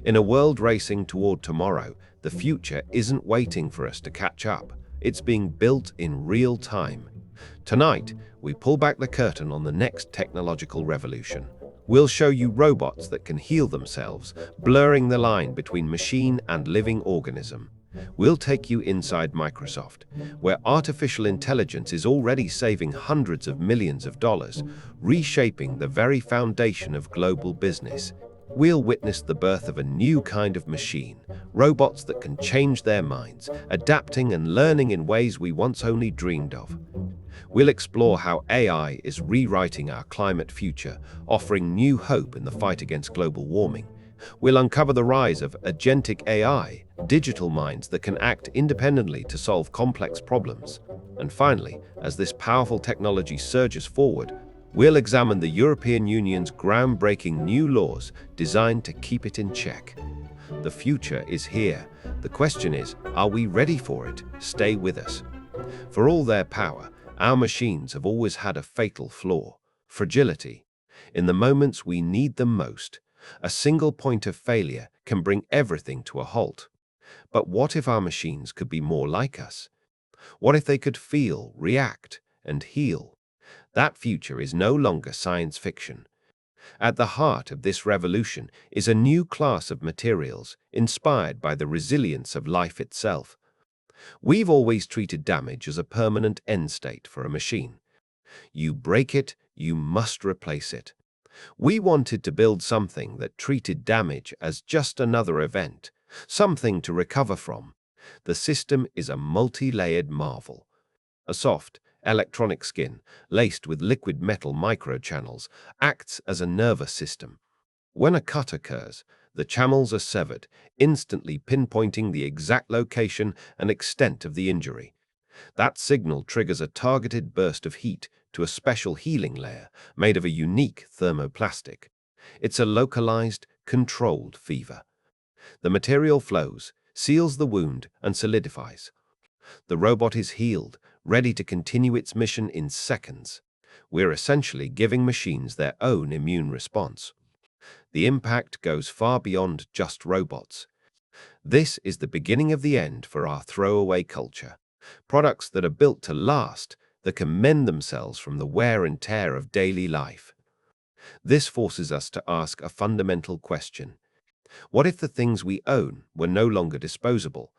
In a world racing toward tomorrow, the future isn't waiting for us to catch up. It's being built in real time. Tonight, we pull back the curtain on the next technological revolution. We'll show you robots that can heal themselves, blurring the line between machine and living organism. We'll take you inside Microsoft, where artificial intelligence is already saving hundreds of millions of dollars, reshaping the very foundation of global business. We'll witness the birth of a new kind of machine, robots that can change their minds, adapting and learning in ways we once only dreamed of. We'll explore how AI is rewriting our climate future, offering new hope in the fight against global warming. We'll uncover the rise of Agentic AI, digital minds that can act independently to solve complex problems. And finally, as this powerful technology surges forward, we'll examine the European Union's groundbreaking new laws designed to keep it in check. The future is here. The question is, are we ready for it? Stay with us. For all their power, our machines have always had a fatal flaw: fragility. In the moments we need them most, a single point of failure can bring everything to a halt. But what if our machines could be more like us? What if they could feel, react, and heal? That future is no longer science fiction. At the heart of this revolution is a new class of materials inspired by the resilience of life itself. We've always treated damage as a permanent end state for a machine. You break it, you must replace it. We wanted to build something that treated damage as just another event, something to recover from. The system is a multi-layered marvel. A soft, electronic skin, laced with liquid metal microchannels, acts as a nervous system. When a cut occurs, the channels are severed, instantly pinpointing the exact location and extent of the injury. That signal triggers a targeted burst of heat to a special healing layer made of a unique thermoplastic. It's a localized, controlled fever. The material flows, seals the wound, and solidifies. The robot is healed, ready to continue its mission in seconds. We're essentially giving machines their own immune response. The impact goes far beyond just robots. This is the beginning of the end for our throwaway culture. Products that are built to last, that can mend themselves from the wear and tear of daily life. This forces us to ask a fundamental question. What if the things we own were no longer disposable?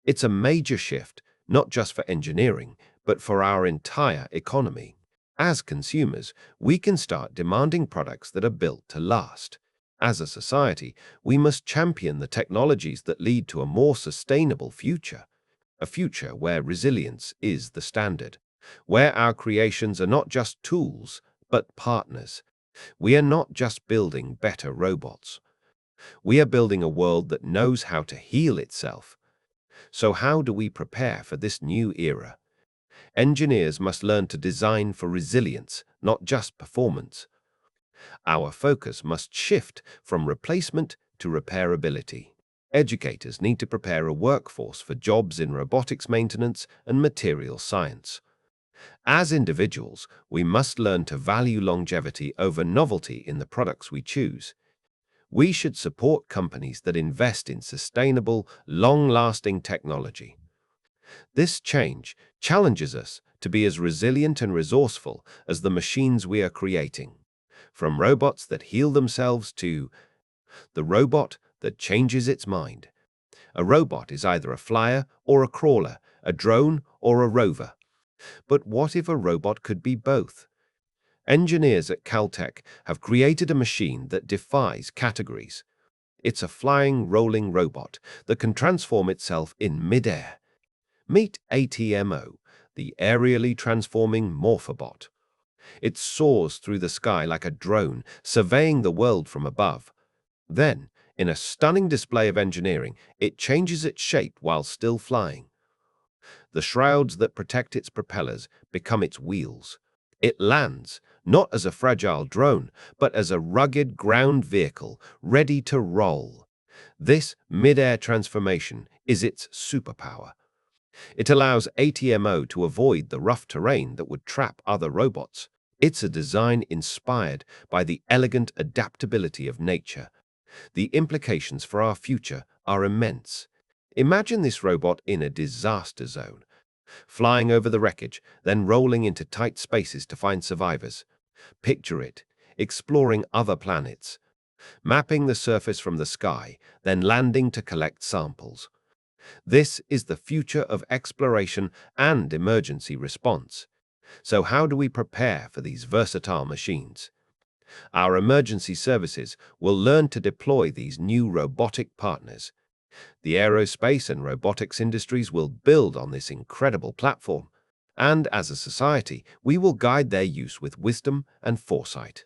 It's a major shift, not just for engineering, but for our entire economy. As consumers, we can start demanding products that are built to last. As a society, we must champion the technologies that lead to a more sustainable future. A future where resilience is the standard, where our creations are not just tools, but partners. We are not just building better robots. We are building a world that knows how to heal itself. So how do we prepare for this new era? Engineers must learn to design for resilience, not just performance. Our focus must shift from replacement to repairability. Educators need to prepare a workforce for jobs in robotics maintenance and material science. As individuals, we must learn to value longevity over novelty in the products we choose. We should support companies that invest in sustainable, long-lasting technology. This change challenges us to be as resilient and resourceful as the machines we are creating. From robots that heal themselves to the robot that changes its mind. A robot is either a flyer or a crawler, a drone or a rover. But what if a robot could be both? Engineers at Caltech have created a machine that defies categories. It's a flying, rolling robot that can transform itself in mid-air. Meet ATMO, the aerially transforming morphobot. It soars through the sky like a drone, surveying the world from above. Then, in a stunning display of engineering, it changes its shape while still flying. The shrouds that protect its propellers become its wheels. It lands, not as a fragile drone, but as a rugged ground vehicle ready to roll. This mid-air transformation is its superpower. It allows ATMO to avoid the rough terrain that would trap other robots. It's a design inspired by the elegant adaptability of nature. The implications for our future are immense. Imagine this robot in a disaster zone, flying over the wreckage, then rolling into tight spaces to find survivors. Picture it, exploring other planets, mapping the surface from the sky, then landing to collect samples. This is the future of exploration and emergency response. So how do we prepare for these versatile machines? Our emergency services will learn to deploy these new robotic partners. The aerospace and robotics industries will build on this incredible platform. And as a society, we will guide their use with wisdom and foresight.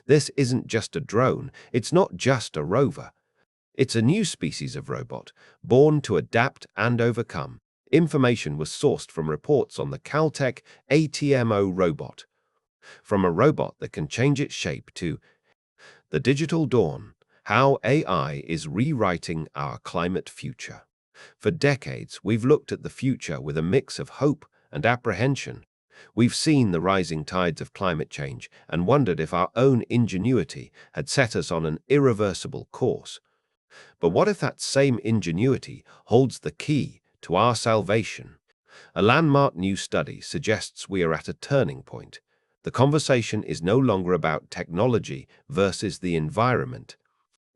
This isn't just a drone, it's not just a rover. It's a new species of robot, born to adapt and overcome. Information was sourced from reports on the Caltech ATMO robot, from a robot that can change its shape to the digital dawn, how AI is rewriting our climate future. For decades, we've looked at the future with a mix of hope and apprehension. We've seen the rising tides of climate change and wondered if our own ingenuity had set us on an irreversible course. But what if that same ingenuity holds the key to our salvation? A landmark new study suggests we are at a turning point. The conversation is no longer about technology versus the environment.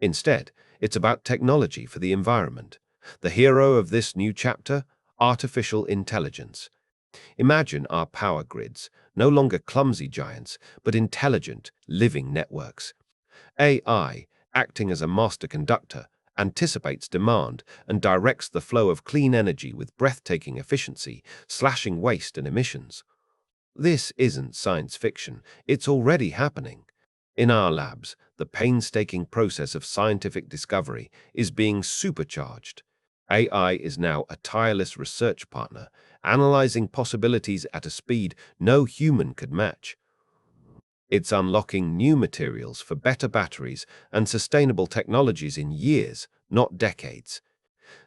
Instead, it's about technology for the environment. The hero of this new chapter, artificial intelligence. Imagine our power grids, no longer clumsy giants, but intelligent, living networks. AI, acting as a master conductor, anticipates demand and directs the flow of clean energy with breathtaking efficiency, slashing waste and emissions. This isn't science fiction, it's already happening. In our labs, the painstaking process of scientific discovery is being supercharged. AI is now a tireless research partner, analyzing possibilities at a speed no human could match. It's unlocking new materials for better batteries and sustainable technologies in years, not decades.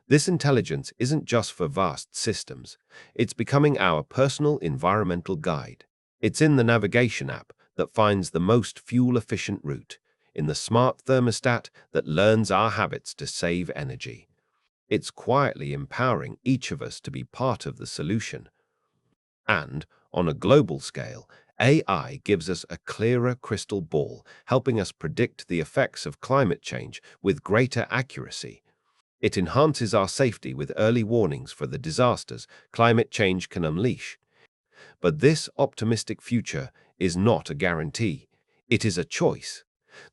This intelligence isn't just for vast systems. It's becoming our personal environmental guide. It's in the navigation app that finds the most fuel-efficient route, in the smart thermostat that learns our habits to save energy. It's quietly empowering each of us to be part of the solution. And, on a global scale, AI gives us a clearer crystal ball, helping us predict the effects of climate change with greater accuracy. It enhances our safety with early warnings for the disasters climate change can unleash. But this optimistic future is not a guarantee. It is a choice.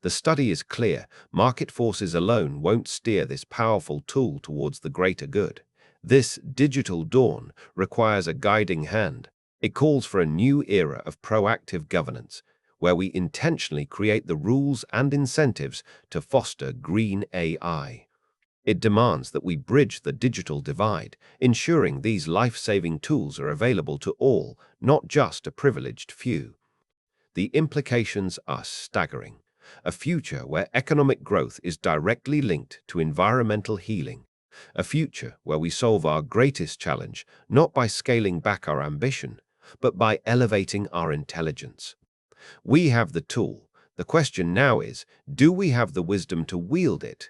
The study is clear. Market forces alone won't steer this powerful tool towards the greater good. This digital dawn requires a guiding hand. It calls for a new era of proactive governance, where we intentionally create the rules and incentives to foster green AI. It demands that we bridge the digital divide, ensuring these life-saving tools are available to all, not just a privileged few. The implications are staggering. A future where economic growth is directly linked to environmental healing. A future where we solve our greatest challenge not by scaling back our ambition, but by elevating our intelligence. We have the tool. The question now is, do we have the wisdom to wield it?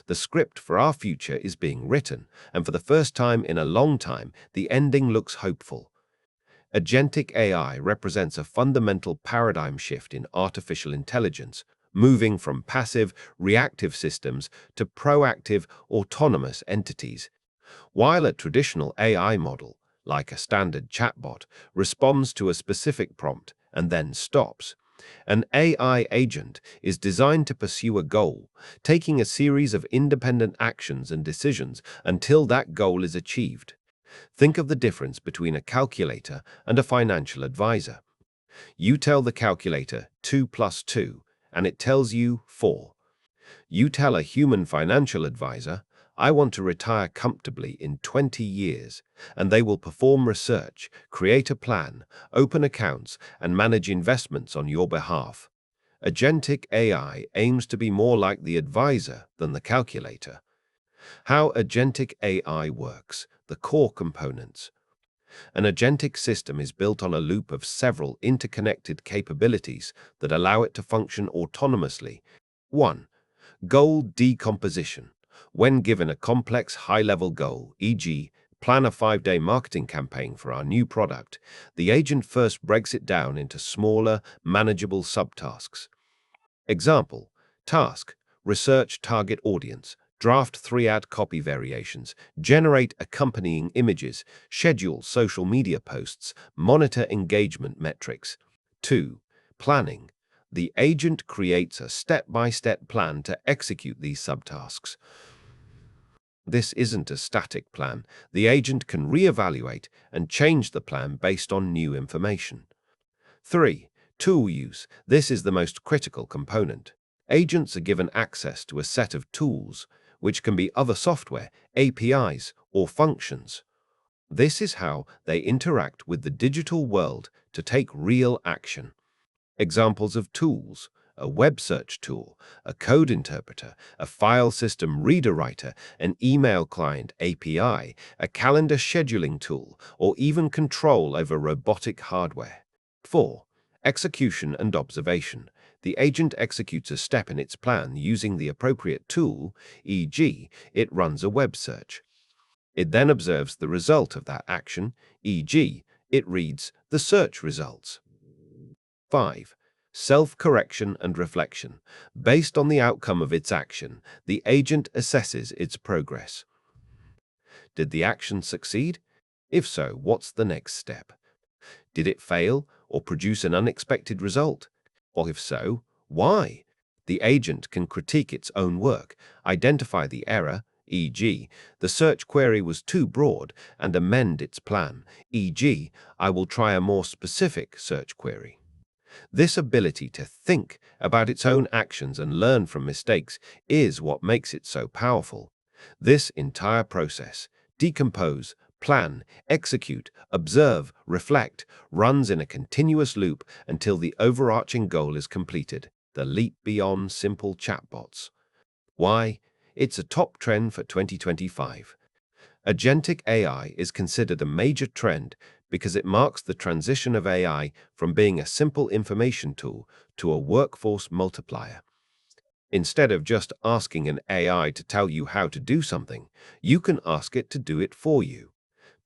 The script for our future is being written, and for the first time in a long time, the ending looks hopeful. Agentic AI represents a fundamental paradigm shift in artificial intelligence, moving from passive, reactive systems to proactive, autonomous entities. While a traditional AI model, like a standard chatbot, responds to a specific prompt and then stops, an AI agent is designed to pursue a goal, taking a series of independent actions and decisions until that goal is achieved. Think of the difference between a calculator and a financial advisor. You tell the calculator 2 plus 2, and it tells you 4. You tell a human financial advisor, I want to retire comfortably in 20 years, and they will perform research, create a plan, open accounts, and manage investments on your behalf. Agentic AI aims to be more like the advisor than the calculator. How agentic AI works, the core components. An agentic system is built on a loop of several interconnected capabilities that allow it to function autonomously. 1. Goal decomposition. When given a complex high-level goal, e.g., plan a 5-day marketing campaign for our new product, the agent first breaks it down into smaller, manageable subtasks. Example: task: research target audience, draft 3 ad copy variations, generate accompanying images, schedule social media posts, monitor engagement metrics. 2. Planning. The agent creates a step-by-step plan to execute these subtasks. This isn't a static plan. The agent can reevaluate and change the plan based on new information. 3. Tool use. This is the most critical component. Agents are given access to a set of tools, which can be other software, APIs, or functions. This is how they interact with the digital world to take real action. Examples of tools: a web search tool, a code interpreter, a file system reader writer, an email client API, a calendar scheduling tool, or even control over robotic hardware. 4. Execution and observation. The agent executes a step in its plan using the appropriate tool, e.g., it runs a web search. It then observes the result of that action, e.g., it reads the search results. 5. Self-correction and reflection. Based on the outcome of its action, the agent assesses its progress. Did the action succeed? If so, what's the next step? Did it fail or produce an unexpected result? Or if so, why? The agent can critique its own work, identify the error, e.g., the search query was too broad, and amend its plan, e.g., I will try a more specific search query. This ability to think about its own actions and learn from mistakes is what makes it so powerful. This entire process, decompose, plan, execute, observe, reflect, runs in a continuous loop until the overarching goal is completed, the leap beyond simple chatbots. Why? It's a top trend for 2025. Agentic AI is considered a major trend because it marks the transition of AI from being a simple information tool to a workforce multiplier. Instead of just asking an AI to tell you how to do something, you can ask it to do it for you.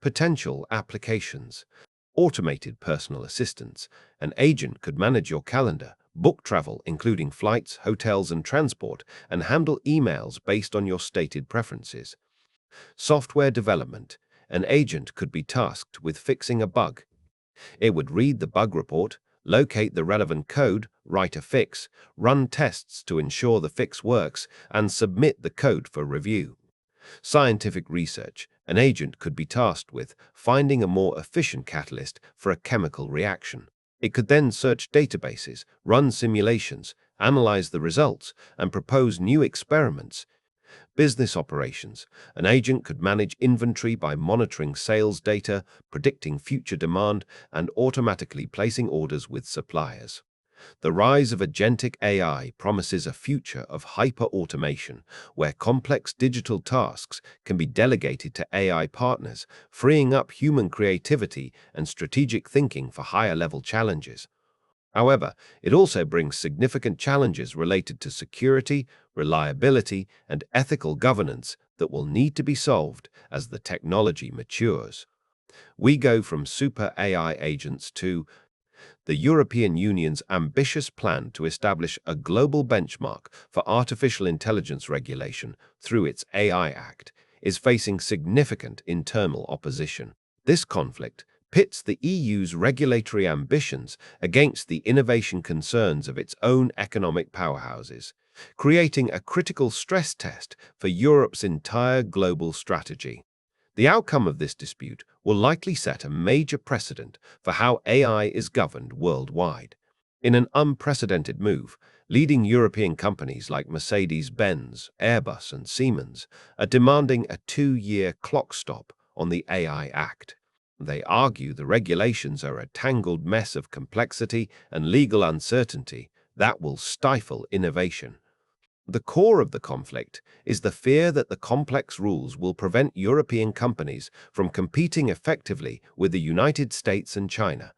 Potential applications: automated personal assistants. An agent could manage your calendar, book travel, including flights, hotels, and transport, and handle emails based on your stated preferences. Software development. An agent could be tasked with fixing a bug. It would read the bug report, locate the relevant code, write a fix, run tests to ensure the fix works, and submit the code for review. Scientific research. An agent could be tasked with finding a more efficient catalyst for a chemical reaction. It could then search databases, run simulations, analyze the results, and propose new experiments. Business operations. An agent could manage inventory by monitoring sales data, predicting future demand, and automatically placing orders with suppliers. The rise of agentic AI promises a future of hyper-automation, where complex digital tasks can be delegated to AI partners, freeing up human creativity and strategic thinking for higher-level challenges. However, it also brings significant challenges related to security, reliability, and ethical governance that will need to be solved as the technology matures. We go from super AI agents to the European Union's ambitious plan to establish a global benchmark for artificial intelligence regulation through its AI Act is facing significant internal opposition. This conflict pits the EU's regulatory ambitions against the innovation concerns of its own economic powerhouses, creating a critical stress test for Europe's entire global strategy. The outcome of this dispute will likely set a major precedent for how AI is governed worldwide. In an unprecedented move, leading European companies like Mercedes-Benz, Airbus, and Siemens are demanding a 2-year clock stop on the AI Act. They argue the regulations are a tangled mess of complexity and legal uncertainty that will stifle innovation. The core of the conflict is the fear that the complex rules will prevent European companies from competing effectively with the United States and China.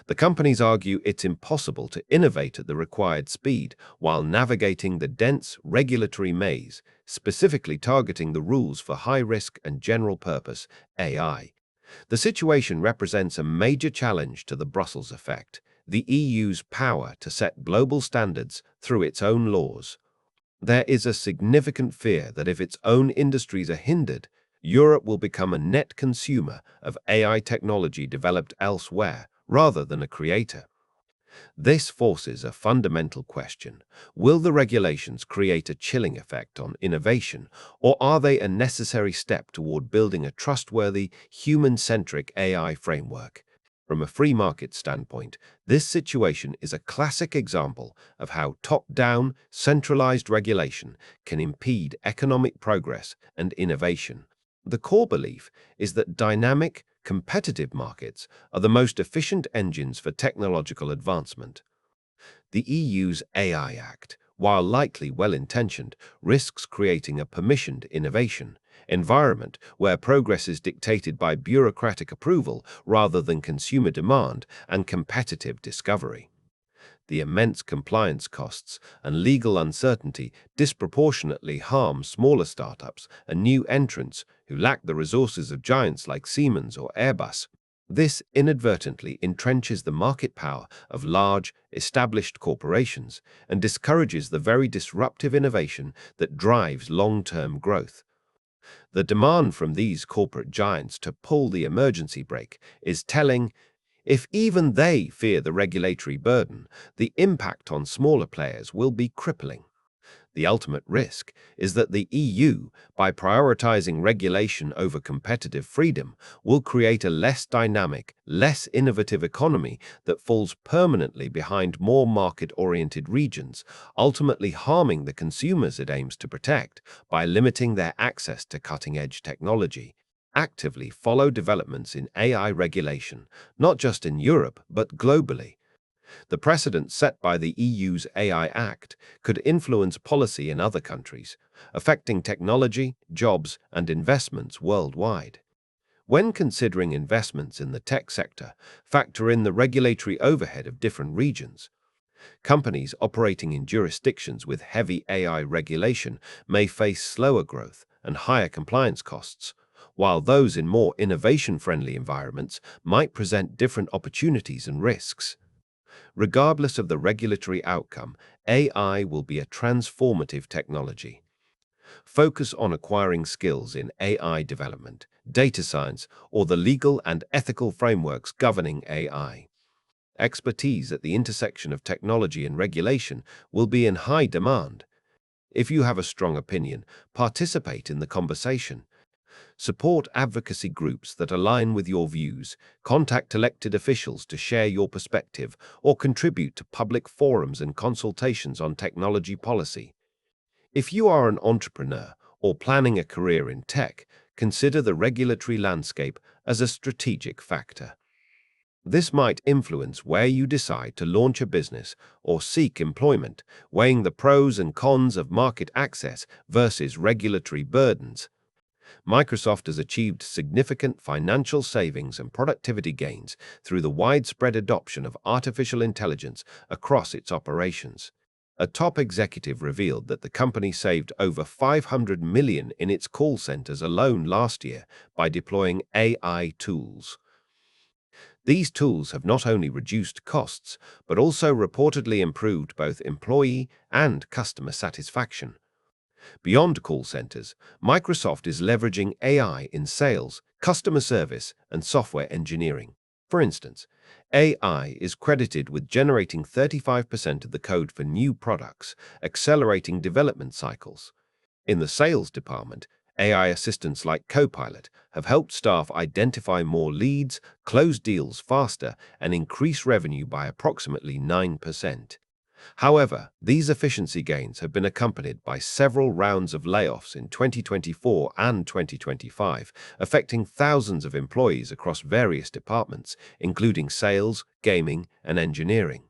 The companies argue it's impossible to innovate at the required speed while navigating the dense regulatory maze, specifically targeting the rules for high-risk and general-purpose AI. The situation represents a major challenge to the Brussels effect, the EU's power to set global standards through its own laws. There is a significant fear that if its own industries are hindered, Europe will become a net consumer of AI technology developed elsewhere rather than a creator. This forces a fundamental question. Will the regulations create a chilling effect on innovation, or are they a necessary step toward building a trustworthy, human-centric AI framework? From a free market standpoint, this situation is a classic example of how top-down, centralized regulation can impede economic progress and innovation. The core belief is that dynamic, competitive markets are the most efficient engines for technological advancement. The EU's AI Act, while likely well-intentioned, risks creating a permissioned innovation environment where progress is dictated by bureaucratic approval rather than consumer demand and competitive discovery. The immense compliance costs and legal uncertainty disproportionately harm smaller startups and new entrants who lack the resources of giants like Siemens or Airbus. This inadvertently entrenches the market power of large, established corporations and discourages the very disruptive innovation that drives long-term growth. The demand from these corporate giants to pull the emergency brake is telling. If even they fear the regulatory burden, the impact on smaller players will be crippling. The ultimate risk is that the EU, by prioritizing regulation over competitive freedom, will create a less dynamic, less innovative economy that falls permanently behind more market-oriented regions, ultimately harming the consumers it aims to protect by limiting their access to cutting-edge technology. Actively follow developments in AI regulation, not just in Europe but globally. The precedent set by the EU's AI Act could influence policy in other countries, affecting technology, jobs, and investments worldwide. When considering investments in the tech sector, factor in the regulatory overhead of different regions. Companies operating in jurisdictions with heavy AI regulation may face slower growth and higher compliance costs, while those in more innovation-friendly environments might present different opportunities and risks. Regardless of the regulatory outcome, AI will be a transformative technology. Focus on acquiring skills in AI development, data science, or the legal and ethical frameworks governing AI. Expertise at the intersection of technology and regulation will be in high demand. If you have a strong opinion, participate in the conversation. Support advocacy groups that align with your views, contact elected officials to share your perspective, or contribute to public forums and consultations on technology policy. If you are an entrepreneur or planning a career in tech, consider the regulatory landscape as a strategic factor. This might influence where you decide to launch a business or seek employment, weighing the pros and cons of market access versus regulatory burdens. Microsoft has achieved significant financial savings and productivity gains through the widespread adoption of artificial intelligence across its operations. A top executive revealed that the company saved over $500 million in its call centers alone last year by deploying AI tools. These tools have not only reduced costs, but also reportedly improved both employee and customer satisfaction. Beyond call centers, Microsoft is leveraging AI in sales, customer service, and software engineering. For instance, AI is credited with generating 35% of the code for new products, accelerating development cycles. In the sales department, AI assistants like Copilot have helped staff identify more leads, close deals faster, and increase revenue by approximately 9%. However, these efficiency gains have been accompanied by several rounds of layoffs in 2024 and 2025, affecting thousands of employees across various departments, including sales, gaming, and engineering.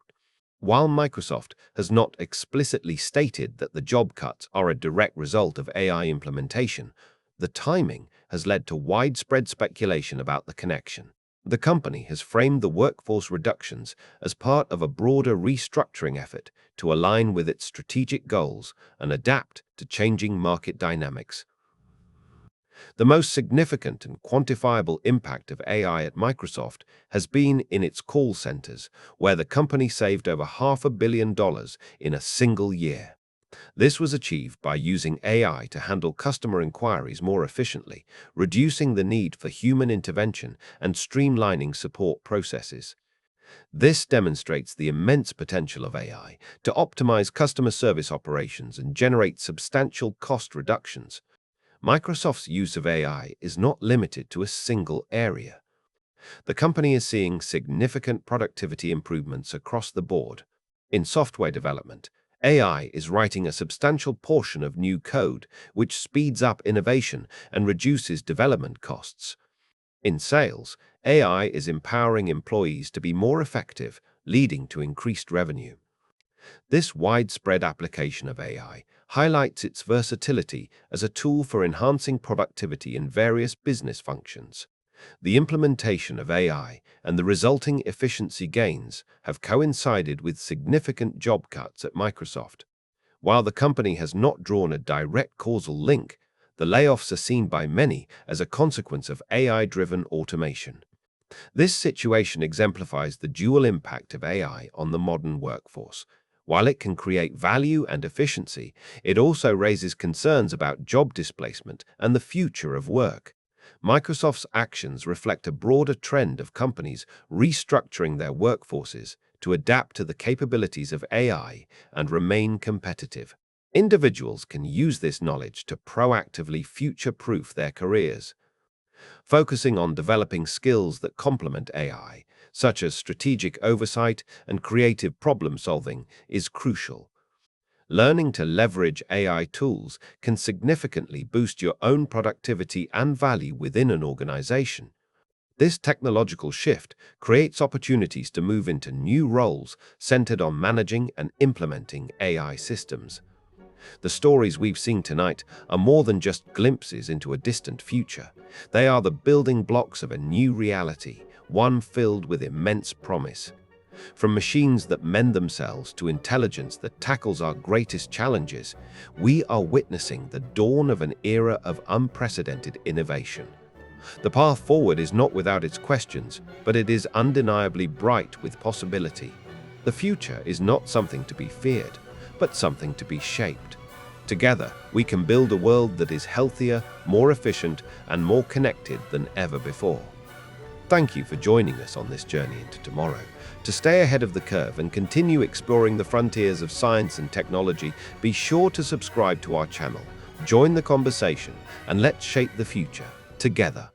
While Microsoft has not explicitly stated that the job cuts are a direct result of AI implementation, the timing has led to widespread speculation about the connection. The company has framed the workforce reductions as part of a broader restructuring effort to align with its strategic goals and adapt to changing market dynamics. The most significant and quantifiable impact of AI at Microsoft has been in its call centers, where the company saved over $500 million in a single year. This was achieved by using AI to handle customer inquiries more efficiently, reducing the need for human intervention and streamlining support processes. This demonstrates the immense potential of AI to optimize customer service operations and generate substantial cost reductions. Microsoft's use of AI is not limited to a single area. The company is seeing significant productivity improvements across the board. In software development, AI is writing a substantial portion of new code, which speeds up innovation and reduces development costs. In sales, AI is empowering employees to be more effective, leading to increased revenue. This widespread application of AI highlights its versatility as a tool for enhancing productivity in various business functions. The implementation of AI and the resulting efficiency gains have coincided with significant job cuts at Microsoft. While the company has not drawn a direct causal link, the layoffs are seen by many as a consequence of AI-driven automation. This situation exemplifies the dual impact of AI on the modern workforce. While it can create value and efficiency, it also raises concerns about job displacement and the future of work. Microsoft's actions reflect a broader trend of companies restructuring their workforces to adapt to the capabilities of AI and remain competitive. Individuals can use this knowledge to proactively future-proof their careers. Focusing on developing skills that complement AI, such as strategic oversight and creative problem-solving, is crucial. Learning to leverage AI tools can significantly boost your own productivity and value within an organization. This technological shift creates opportunities to move into new roles centered on managing and implementing AI systems. The stories we've seen tonight are more than just glimpses into a distant future. They are the building blocks of a new reality, one filled with immense promise. From machines that mend themselves to intelligence that tackles our greatest challenges, we are witnessing the dawn of an era of unprecedented innovation. The path forward is not without its questions, but it is undeniably bright with possibility. The future is not something to be feared, but something to be shaped. Together, we can build a world that is healthier, more efficient, and more connected than ever before. Thank you for joining us on this journey into tomorrow. To stay ahead of the curve and continue exploring the frontiers of science and technology, be sure to subscribe to our channel, join the conversation, and let's shape the future together.